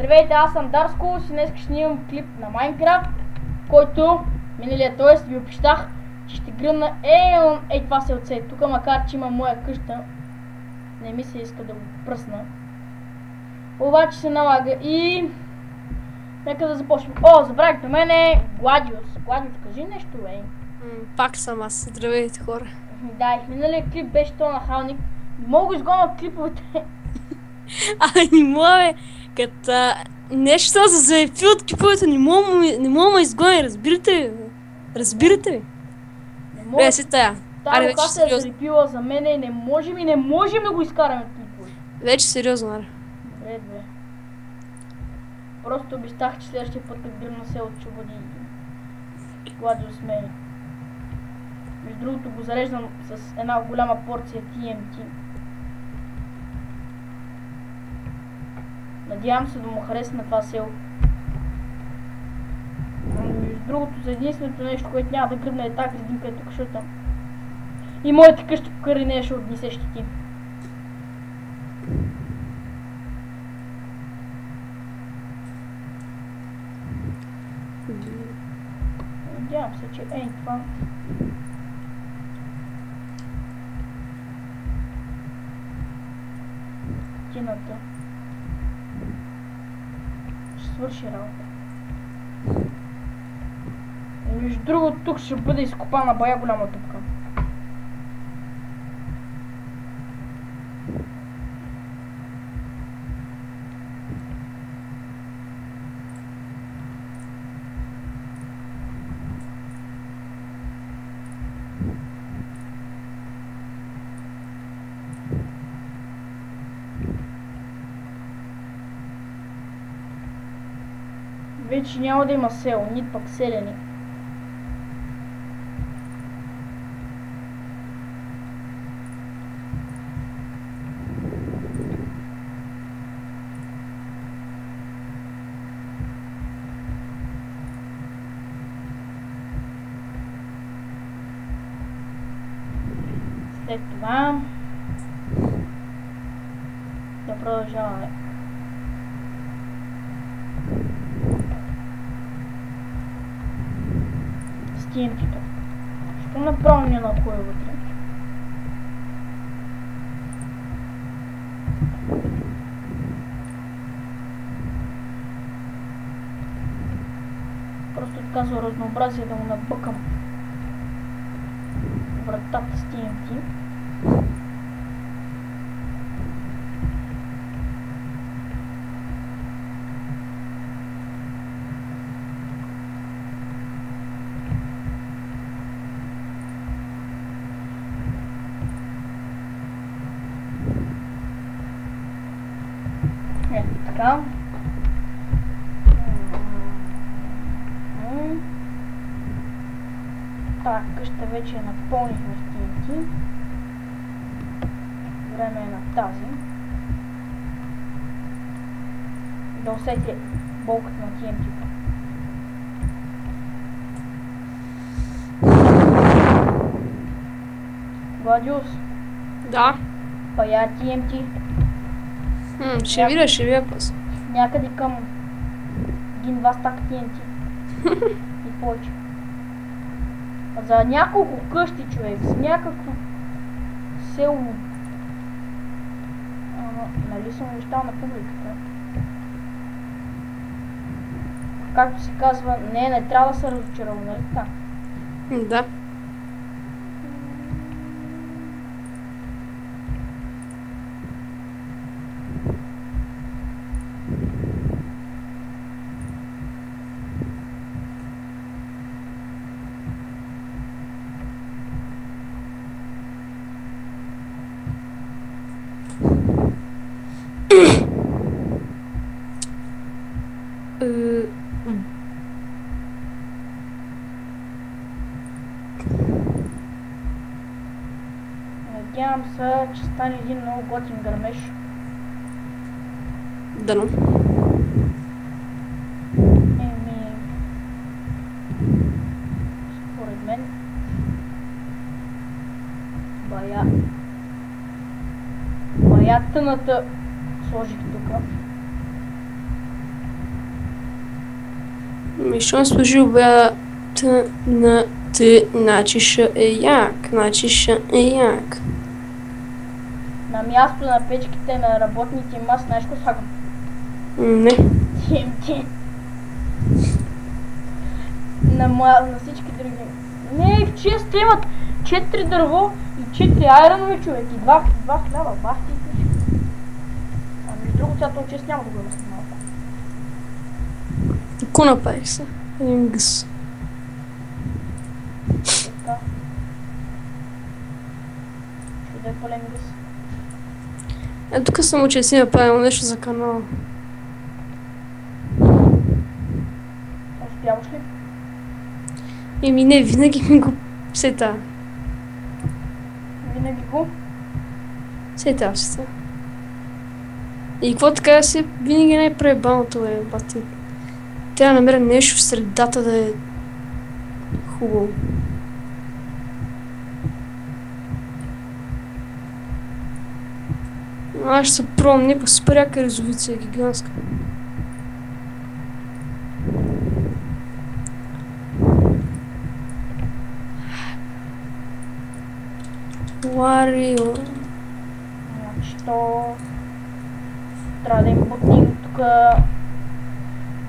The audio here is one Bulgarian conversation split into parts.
Здравейте, аз съм Дарско и днес ще снимам клип на Майнкрафт, който миналия ви обещах, че ще гръмна това селце тук, макар че има моя къща. Не ми се иска да го пръсна. Обаче се налага и... Нека да започнем. О, забравих, до мен е Гладиус. Гладиус, кажи нещо, бе. Пак съм аз. Здравейте, хора. Да, и в миналия клип беше то нахалник. Не мога да изгоня от клиповете. Не мога, бе. Като нещо са се заепи от клиповете, не мога ме изгоня, разбирате ли? Разбирате ли? Бе, си тая. Тази рука се е залепила за мене и не можем да го изкараме от клипове. Вече сериозно, аре. Добре, бе. Просто обещах, че следващия път да гръмна селото, че бъде Гладиус мене. Между другото го зареждам с една голяма порция TNT. Надявам се да му хареса на това село. Между другото, за единственото нещо, което няма да гръмне е тази градинка тук, защото и моята къща покрай нея ще отнесе щети. Надявам се, че това тината ще свърши работа. Между другото, тук ще бъде изкопана бая голяма дупка. Вече няма да има село, нито пък селени. След това да продължаваме. Стенките. Що направо не нахуя вътре? Просто така за разнообразие да му набъкам вратата с TNT. Така. Так, къща вече я напълнихме с TNT. Време е на тази. Да усети болката на TNT. Гладиус? Да. Пая TNT. Ще видя после. Някъде към 1-2 стака TNT. И повече. За няколко къщи, човек, за някакво село. Нали съм обещал на публиката? Както се казва, не трябва да се разочарова, нали така? Да. Надявам се, че стане един много готин гърмеж. Дано. Според мен бая тъната сложих тук. Мишон служи обята на ти, значи ще е як, значи ще е як. На място на печките на работните им аз нещо слагам. Не. TNT. На всички други. Не, в честа имат 4 дърво и 4 айронови, човек. И 2 хляба, бахти и пиши. А между другото, сега този чест няма да го има след малко. Ко направих се? Един гъс. Така. Ще да е пълен гъс. Тук съм учил си направил нещо за канала. Успяваш ли? Еми не, винаги ми го сета. Винаги го? Сета. И какво така си, винаги най-пребаното е, бати. Трябва да намеря нещо в средата да е хубаво. Аз ще се пробвам някаква супер яка резолюция, гигантска. Wario. Що? Трябва да им бутнем тука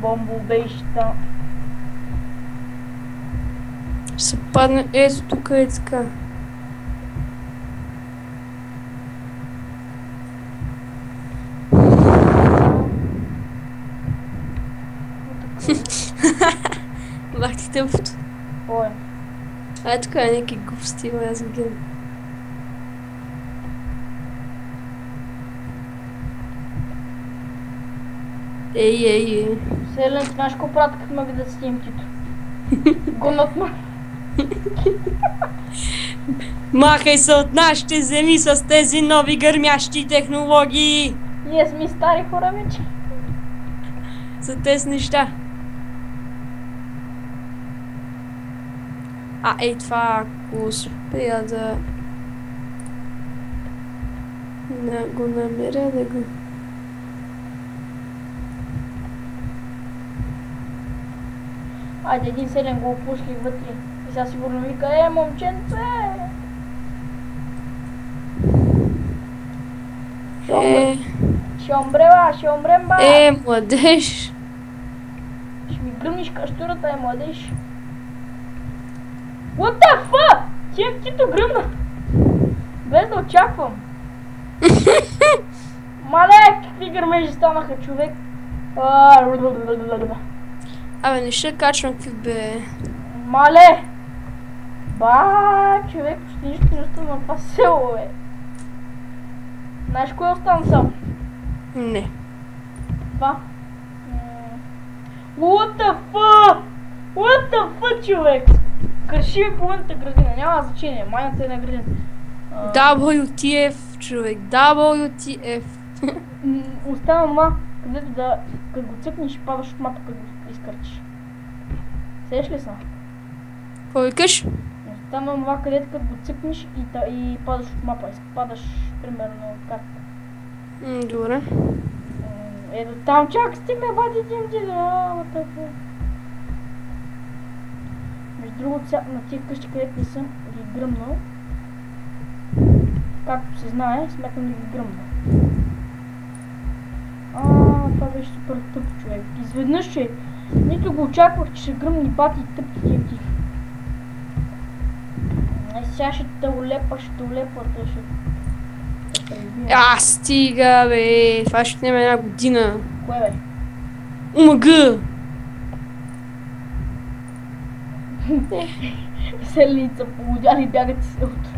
бомбоубежища. Ще се падне ето тук е така. Бахти тъпото. Ой. А тук е някакви глупости, аз ги гледам. Ей. Селен, знаеш какво правят, като ме видят с TNT-то? Гонат ме. Махай се от нашите земи с тези нови гърмящи технологии! Ние сме стари хора вече. За тези неща. А, ей това, ако успея да го намеря да го... Айде, един селен го опушли вътре. И сега сигурно вика, момченце! Ще умрем, ба! Младеж! Ще ми гръмниш каштурата, младеж! What the fuck? TNT-то гръмна! Без да очаквам! Мале, какви гърмежи станаха, човек! Абе, не ще качвам какви бе. Мале! Ба, човек, почти нищо не остана на това село, бе. Знаеш кое остана само? Не. Това. What the fuck? What the fuck, човек? Краши ми половината градина, няма значение, майната е на градина. WTF, човек, WTF. Остана това, където като го цъкнеш и падаш от мапа, като го изкърчиш. Седеш ли са? Какво викаш? Остана това, където като го цъкнеш и падаш от мапа, падаш примерно от карта. Добре. Ето там чак стигна, бати TNT, да, между другото, на тия къщи, където не съм ги гръмнал, както се знае, смятам да ги гръмна. Това беше супер тъп, човек. Изведнъж, че нито го очаквах, че ще гръмни бати тъп TNT. Сега ще те улепа, ще... Стига, бе! Това ще отнеме една година. Кое, бе? ОМГ! Селеница полудяли бягат из селото.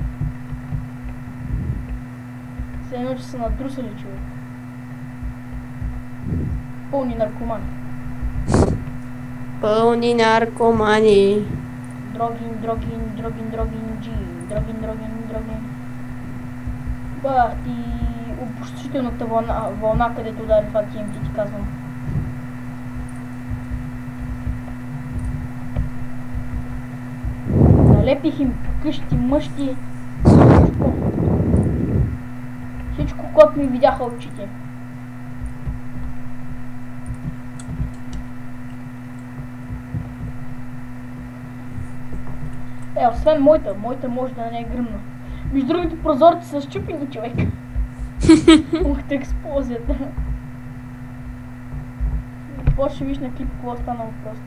Все едно, че са надрусали, човек. Пълни наркомани. Пълни наркомани. Дрогин. Бах ти опустителната вълна, където удари това TNT, ти казвам. Налепих им къщи, мъщи, всичко, което ми видяха очите. Освен моята може да не е гръмна. Между другите прозорци са счупени, човек. Ухте експлозията. Какво ще виж на клип, какво стана просто.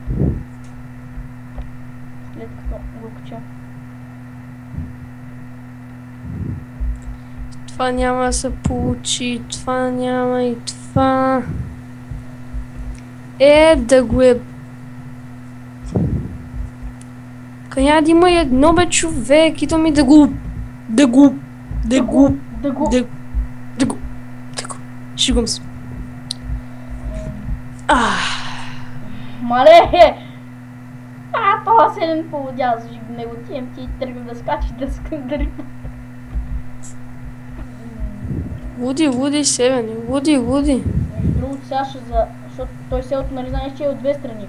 След като го кача. Това няма да се получи, това няма и това. Да го е... Няма да има едно бе човек и то ми да го... Шигам се. Мале! Това селен поводя за него ти тръгна да скачи да скъндари. Луди себе, луди. Между другото сега защото той селото, нали знаеш, че е от две страни.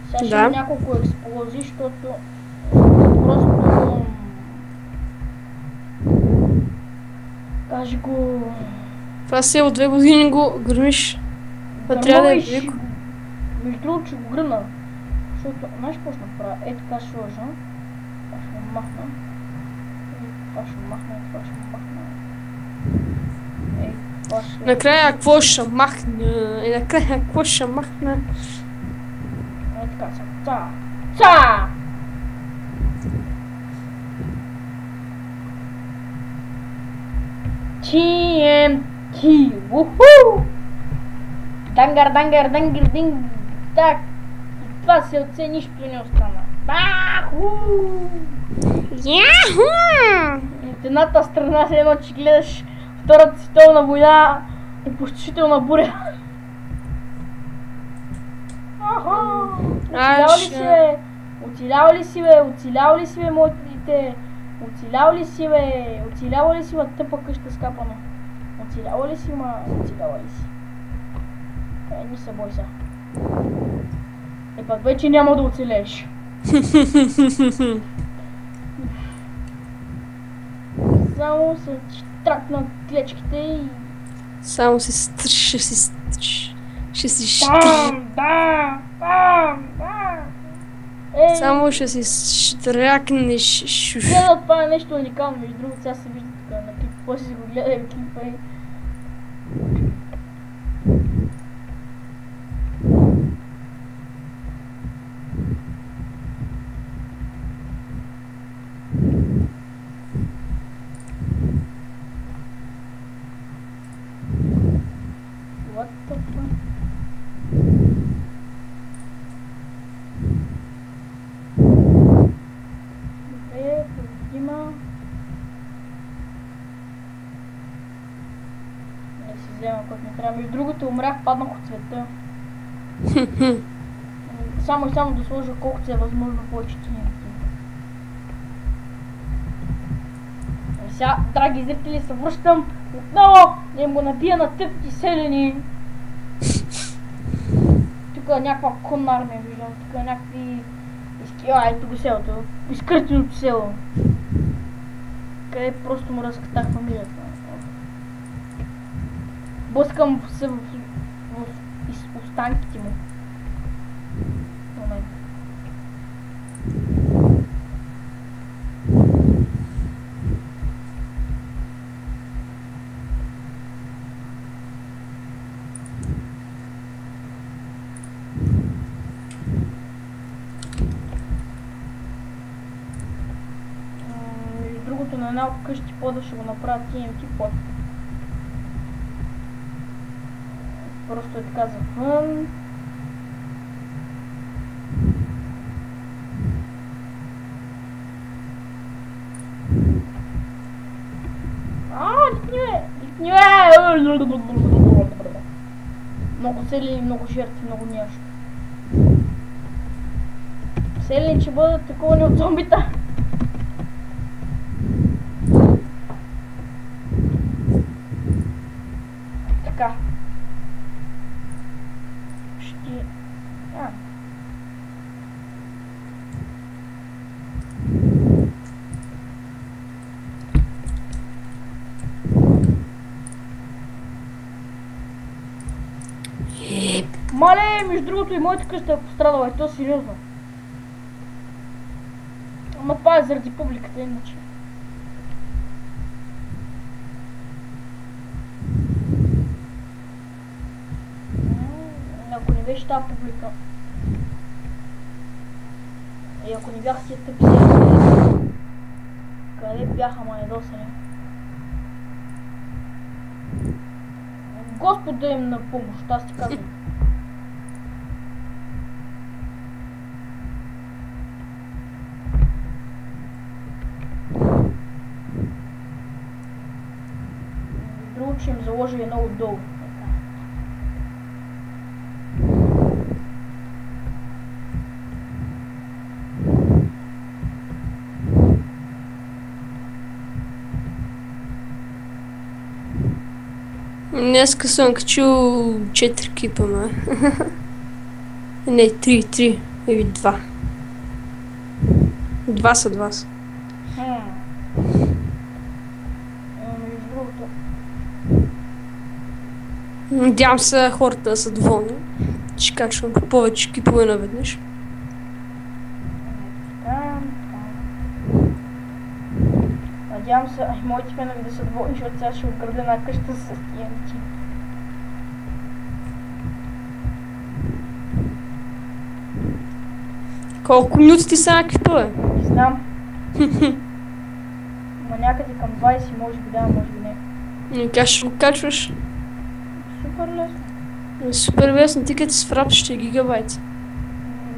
Сега ще има няколко експлозии, защото просто... Кажи го... Това село 2 години го гърмиш. Това трябва да е велико. Между другото ще го гръмна. Защото, знаеш какво ще направя? Така ще лъжа. Това ще го махна. Това ще го махна и това ще го махна. Накрая какво ще махна? Така са. Ца! TNT! Уху! Дангар, динг! Так! И това се оце нищо не остана. Баху! Яху! От едната страна се едно, че гледаш Втората световна война и пустошителна буря. Оцелял ли си бе, моите дете? Оцелял ли си, тъпа къща скапана? Оцелял ли си? Не се бой сега. Пък вече няма да оцелееш. Само се тракнат клечките и... Само се ще си Само ще си штракнеш. Гледа, това е нещо уникално, между другото, сега се вижда тук на клип, после си го гледа клипа и... Между другото умрях, паднах от света. Само да сложа колкото е възможно повече TNT. Сега, драги зрители, се връщам отново да им го набия на тъпки селени. Тук е някаква конна армия, виждам. Тук е някакви... Ето го селото. Изкъртеното село. Къде просто му разкатах фамилията. Блъскам се в останките му. Момент. Между другото, на една от къщи пода ще го направят TNT под. Просто е така завън. Ликни бе! Много селени, много жертви, много нещо. Селени ще бъдат таковани от зомбита. Така. Мале, между другото и моята къща е пострадала, и то сериозно. Ама това е заради публиката, иначе. Ако не беше тази публика и ако не бяха тия тъпи серии, къде бяха ядосани? Господ да им на помощ, аз ти казвам. Друго, че им заложили много долу. Днеска съм качил 4 кипа, ма. Не, 3 или 2. 2 са. Между другото. Надявам се хората да са доволни. Ще качвам по повече кипове наведнъж. Надявам се моите фенове да са доволни, защото сега ще отградя една къща с TNT. Колко минути ти са някакви пъве? Не знам. Ма някъде към 20, може би да, може би не. И как ще го качваш? Супер лесно. Супер лесно, ти като си в рап ще гигабайт.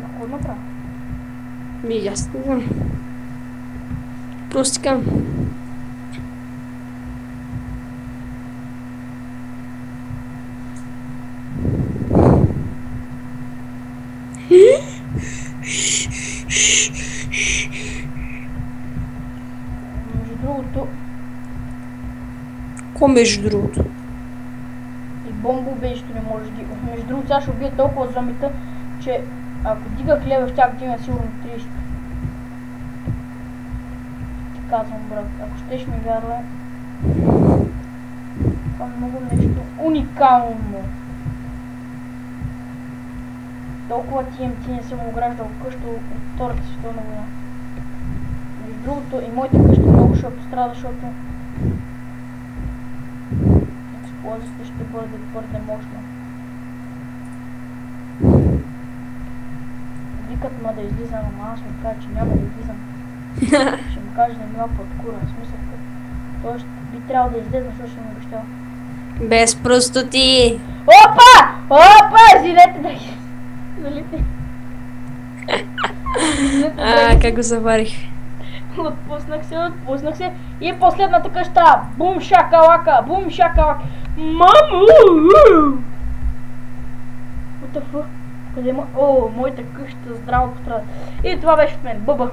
Какво направя? Аз не знам. Просто така. Между другото, Ко между другото? и бомбоубежището не може да ги... Между другото, сега ще убия толкова зомбита, че ако дигах лева, щях да има сигурно 30. Ти казвам, брат, ако щеш ми вярвай. Това е много нещо уникално. Толкова TNT не съм ограждал къща от Втората световна война. Между другото, и моята къща много ще пострада, защото експлозията ще бъде твърде мощна. Викат ма да излизам, ама аз му кажа, че няма да излизам. Ще му кажа да мила под кура, в смисъл той би трябвало да излезе, защото ще му обещал. Без простоти! Опа! Опа! Извинете, драги! Залите. Как го заварих. Отпуснах се и последната къща. Бум шакалака, бум шакалака. Маму! What the fuck? Къде е моята къща? Здраво пострада. И това беше от мен. Бъба.